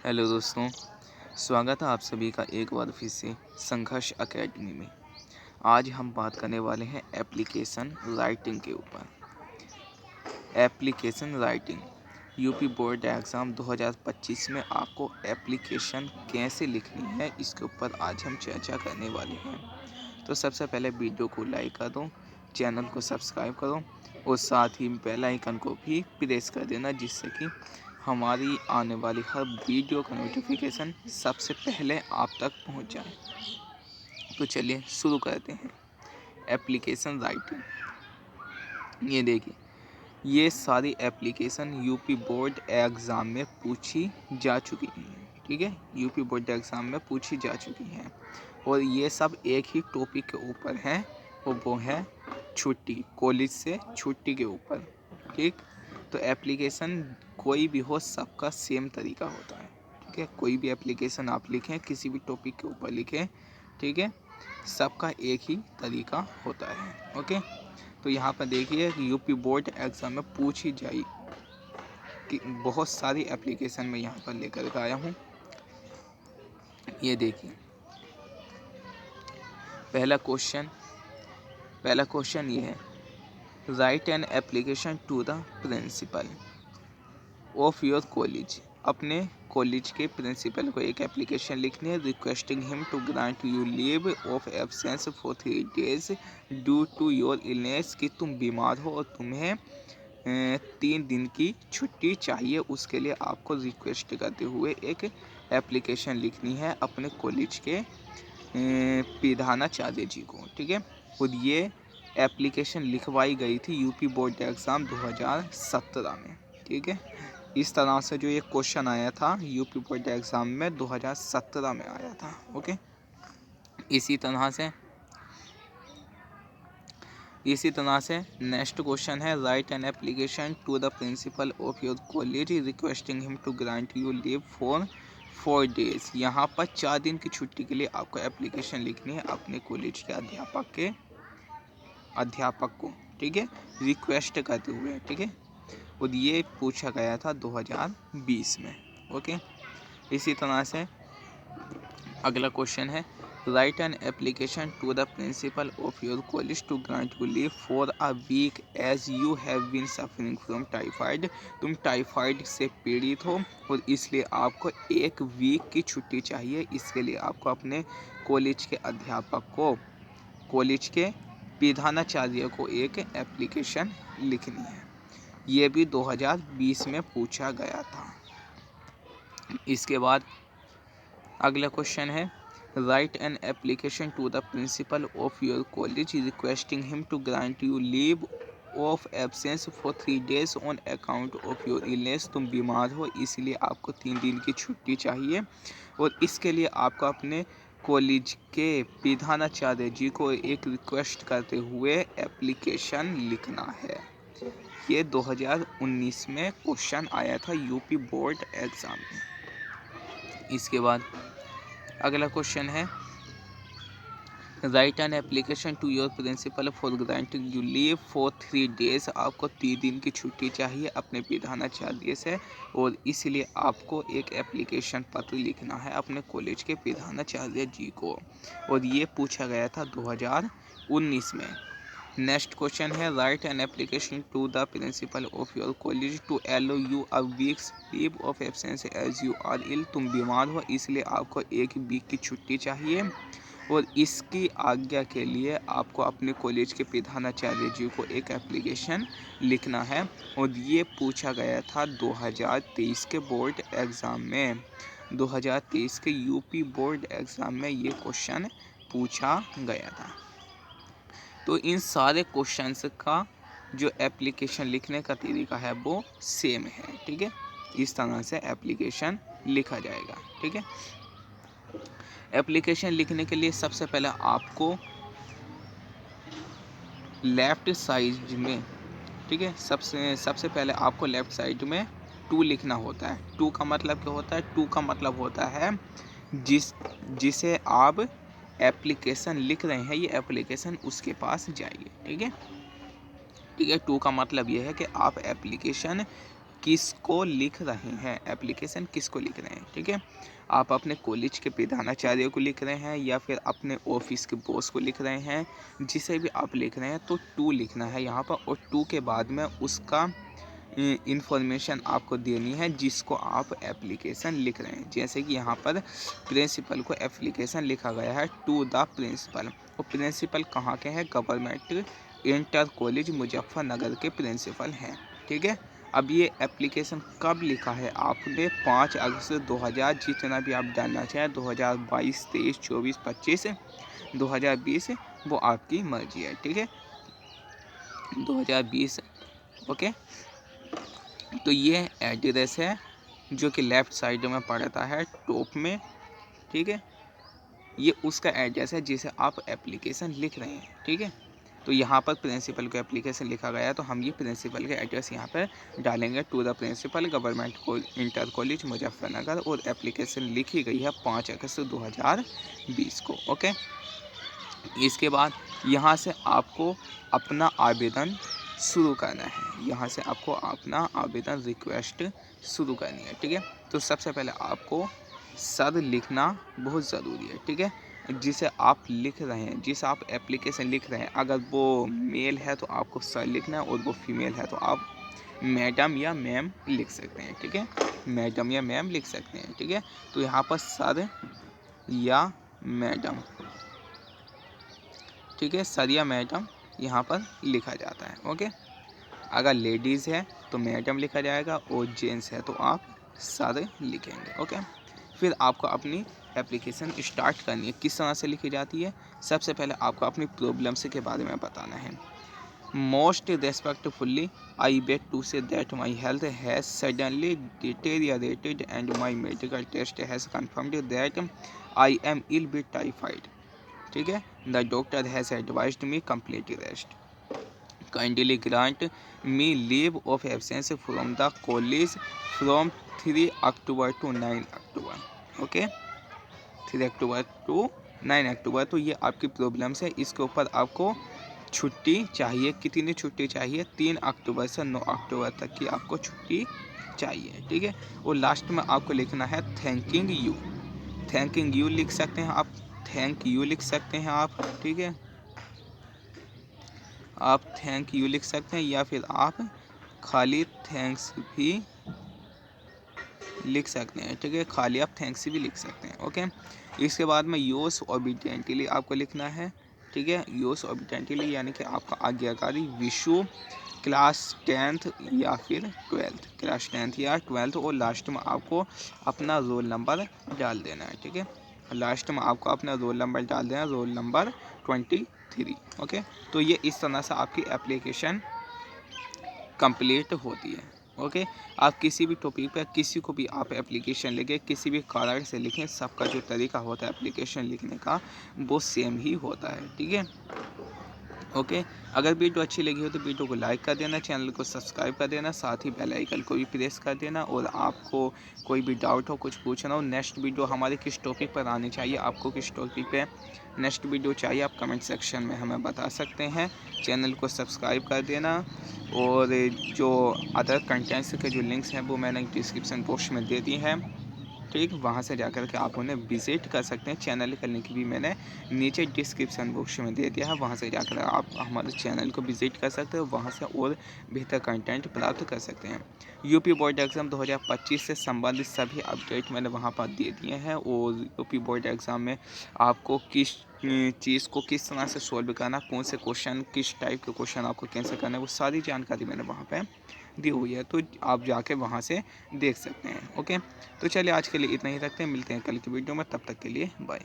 Hello दोस्तों, स्वागत है आप सभी का एक बार फिर से संघर्ष एकेडमी में। आज हम बात करने वाले हैं एप्लीकेशन राइटिंग के ऊपर। Application writing UP board exam 2025 में आपको एप्लीकेशन कैसे लिखनी है, इसके ऊपर आज हम चर्चा करने वाले हैं। तो सबसे पहले वीडियो को लाइक कर दो, चैनल को सब्सक्राइब करो और साथ ही बेल आइकन को भी प्रेस कर देना, जिससे कि हमारी आने वाली हर वीडियो का नोटिफिकेशन सबसे पहले आप तक पहुंच जाए। तो चलिए शुरू करते हैं। एप्लीकेशन राइटिंग, ये देखिए, ये सारी एप्लीकेशन यूपी बोर्ड एग्ज़ाम में पूछी जा चुकी हैं। ठीक है, यूपी बोर्ड एग्ज़ाम में पूछी जा चुकी हैं और ये सब एक ही टॉपिक के ऊपर हैं, और वो है छुट्टी, कॉलेज से छुट्टी के ऊपर। ठीक, तो एप्लीकेशन कोई भी हो, सबका सेम तरीका होता है। ठीक है, कोई भी एप्लीकेशन आप लिखें, किसी भी टॉपिक के ऊपर लिखें, ठीक है, सबका एक ही तरीका होता है। ओके, तो यहाँ पर देखिए यूपी बोर्ड एग्ज़ाम में पूछी जाए कि बहुत सारी एप्लीकेशन में यहाँ पर लेकर के आया हूँ। ये देखिए, पहला क्वेश्चन ये है, write an application to the principal of your college. अपने कॉलेज के प्रिंसिपल को एक एप्लीकेशन लिखनी है, requesting him to grant you leave of absence for 3 days due to your illness, कि तुम बीमार हो और तुम्हें 3 दिन की छुट्टी चाहिए। उसके लिए आपको रिक्वेस्ट करते हुए एक एप्लीकेशन लिखनी है अपने कॉलेज के प्रधानाचार्य जी को। ठीक है, और ये एप्लीकेशन लिखवाई गई थी यूपी बोर्ड एग्ज़ाम 2017 में। ठीक है, इस तरह से जो ये क्वेश्चन आया था यूपी बोर्ड एग्ज़ाम में 2017 में आया था। ओके, इसी तरह से नेक्स्ट क्वेश्चन है, write an application to the principal of your college requesting him to grant you leave for 4 days। यहाँ पर 4 दिन की छुट्टी के लिए आपको एप्लीकेशन लिखनी है अपने कॉलेज के अध्यापक को। ठीक है, रिक्वेस्ट करते हुए। ठीक है, और ये पूछा गया था 2020 में। ओके, इसी तरह से अगला क्वेश्चन है, write an application to the principal of your college to grant you leave for a week as you have been suffering from typhoid. तुम टाइफाइड से पीड़ित हो और इसलिए आपको 1 वीक की छुट्टी चाहिए। इसके लिए आपको अपने कॉलेज के अध्यापक को, कॉलेज के प्रधानाचार्य को एक एप्लीकेशन लिखनी है। ये भी 2020 में पूछा गया था। इसके बाद अगला क्वेश्चन है, write an application to the principal of your college requesting him to grant you leave of absence for 3 days on account of your illness. तुम बीमार हो इसलिए आपको 3 दिन की छुट्टी चाहिए, और इसके लिए आपको अपने कॉलेज के प्रधानाचार्य जी को एक रिक्वेस्ट करते हुए एप्लीकेशन लिखना है। ये 2019 में क्वेश्चन आया था यूपी बोर्ड एग्ज़ाम में। इसके बाद अगला क्वेश्चन है, write an application to your principal for granting you leave for 3 days। आपको 3 दिन की छुट्टी चाहिए अपने प्रधानाचार्य से, और इसलिए आपको एक एप्लीकेशन पत्र लिखना है अपने कॉलेज के प्रधानाचार्य जी को, और ये पूछा गया था 2019 में। नेक्स्ट क्वेश्चन है, write an application to the principal of your college to allow you a week's leave of absence as you are ill. तुम बीमार हो इसलिए आपको 1 वीक की छुट्टी चाहिए, और इसकी आज्ञा के लिए आपको अपने कॉलेज के प्रधानाचार्य जी को एक एप्लीकेशन लिखना है, और ये पूछा गया था 2023 के बोर्ड एग्ज़ाम में। 2023 के यूपी बोर्ड एग्ज़ाम में ये क्वेश्चन पूछा गया था। तो इन सारे क्वेश्चंस का जो एप्लीकेशन लिखने का तरीका है वो सेम है। ठीक है, इस तरह से एप्लीकेशन लिखा जाएगा। ठीक है, एप्लीकेशन लिखने के लिए सबसे पहले आपको लेफ़्ट साइड में, ठीक है, सबसे पहले आपको लेफ़्ट साइड में 2 लिखना होता है। 2 का मतलब क्या होता है? 2 का मतलब होता है जिसे आप एप्लीकेशन लिख रहे हैं, ये एप्लीकेशन उसके पास जाइए। ठीक है, 2 का मतलब ये है कि आप एप्लीकेशन किसको लिख रहे हैं, एप्लीकेशन किसको लिख रहे हैं, ठीक है। आप अपने कॉलेज के प्रधानाचार्य को लिख रहे हैं या फिर अपने ऑफिस के बॉस को लिख रहे हैं, जिसे भी आप लिख रहे हैं तो टू लिखना है यहाँ पर, और टू के बाद में उसका इंफॉर्मेशन आपको देनी है जिसको आप एप्लीकेशन लिख रहे हैं। जैसे कि यहाँ पर प्रिंसिपल को एप्लीकेशन लिखा गया है टू द प्रिंसिपल, और प्रिंसिपल कहाँ के हैं, गवर्नमेंट इंटर कॉलेज मुजफ्फरनगर के प्रिंसिपल हैं, ठीक है। अब ये एप्लीकेशन कब लिखा है आपने, 5 अगस्त 2000, जितना भी आप डालना चाहें, 2022, 23, 24, 25, 2020, वो आपकी मर्जी है, ठीक है, 2020, ओके। तो ये एड्रेस है जो कि लेफ़्ट साइड में पड़ता है टॉप में, ठीक है। ये उसका एड्रेस है जिसे आप एप्लीकेशन लिख रहे हैं, ठीक है। तो यहाँ पर प्रिंसिपल को एप्लीकेशन लिखा गया है, तो हम ये प्रिंसिपल के एड्रेस यहाँ पर डालेंगे, to the principal government inter college Muzaffarnagar, और एप्लीकेशन लिखी गई है 5 अगस्त 2020 को, ओके। इसके बाद यहाँ से आपको अपना आवेदन शुरू करना है, यहाँ से आपको अपना आवेदन रिक्वेस्ट शुरू करनी है, ठीक है। तो सबसे पहले आपको सर लिखना बहुत ज़रूरी है, ठीक है। जिसे आप लिख रहे हैं, जिसे आप एप्लीकेशन लिख रहे हैं, अगर वो मेल है तो आपको सर लिखना है, और वो फीमेल है तो आप मैडम या मैम लिख सकते हैं, ठीक है, मैडम या मैम लिख सकते हैं, ठीक है। तो यहाँ पर सर या मैडम, ठीक है, सर या मैडम यहाँ पर लिखा जाता है, ओके। अगर लेडीज़ है तो मैडम लिखा जाएगा, और जेंट्स है तो आप सर लिखेंगे, ओके। फिर आपको अपनी एप्लीकेशन स्टार्ट करनी है। किस तरह से लिखी जाती है, सबसे पहले आपको अपनी प्रॉब्लम्स के बारे में बताना है। Most respectfully I beg to say that my health has suddenly deteriorated and my medical test has confirmed that I am ill with typhoid, ठीक है। The doctor has advised me complete rest, kindly grant me leave of absence from the college from 3 October to 9 October, okay, 3 October to 9 October. तो ये आपकी problems है, इसके ऊपर आपको छुट्टी चाहिए। कितनी छुट्टी चाहिए, 3 अक्टूबर से 9 अक्टूबर तक की आपको छुट्टी चाहिए, ठीक है। और लास्ट में आपको लिखना है थैंकिंग यू, थैंकिंग यू लिख सकते हैं आप, थैंक यू लिख सकते हैं आप, ठीक है, आप थैंक यू लिख सकते हैं, या फिर आप खाली थैंक्स भी लिख सकते हैं, ठीक है, खाली आप थैंक्स भी लिख सकते हैं, ओके। इसके बाद में योर्स ओबीडिएंटली आपको लिखना है, ठीक है, योर्स ओबीडिएंटली यानी कि आपका आज्ञाकारी विशु क्लास 10th या फिर 12th, क्लास 10th या 12th, और लास्ट में आपको अपना रोल नंबर डाल देना है, ठीक है, लास्ट में आपको अपना रोल नंबर डाल देना, रोल नंबर 23, ओके। तो ये इस तरह से आपकी एप्लीकेशन कंप्लीट होती है, ओके। आप किसी भी टॉपिक पर किसी को भी आप एप्लीकेशन लिखें, किसी भी कारण से लिखें, सबका जो तरीका होता है एप्लीकेशन लिखने का वो सेम ही होता है, ठीक है, ओके। अगर वीडियो अच्छी लगी हो तो वीडियो को लाइक कर देना, चैनल को सब्सक्राइब कर देना, साथ ही बेल आइकन को भी प्रेस कर देना। और आपको कोई भी डाउट हो, कुछ पूछना हो, नेक्स्ट वीडियो हमारे किस टॉपिक पर आनी चाहिए, आपको किस टॉपिक पे नेक्स्ट वीडियो चाहिए, आप कमेंट सेक्शन में हमें बता सकते हैं। चैनल को सब्सक्राइब कर देना, और जो अदर कंटेंट्स के जो लिंक्स हैं वो मैंने डिस्क्रिप्शन बॉक्स में दे दी हैं, ठीक, वहाँ से जाकर के आप उन्हें विजिट कर सकते हैं। चैनल का लिंक भी मैंने नीचे डिस्क्रिप्शन बॉक्स में दे दिया है, वहाँ से जाकर आप हमारे चैनल को विजिट कर सकते हैं, वहाँ से और बेहतर कंटेंट प्राप्त कर सकते हैं। यूपी बोर्ड एग्ज़ाम 2025 से संबंधित सभी अपडेट मैंने वहाँ पर दे दिए हैं, और यूपी बोर्ड एग्ज़ाम में आपको किस चीज़ को किस तरह से सॉल्व करना, कौन से क्वेश्चन, किस टाइप के क्वेश्चन आपको कैंसिल करना है, वो सारी जानकारी मैंने वहाँ पे दी हुई है, तो आप जाके वहाँ से देख सकते हैं, ओके। तो चलिए आज के लिए इतना ही रखते हैं, मिलते हैं कल की वीडियो में, तब तक के लिए बाय।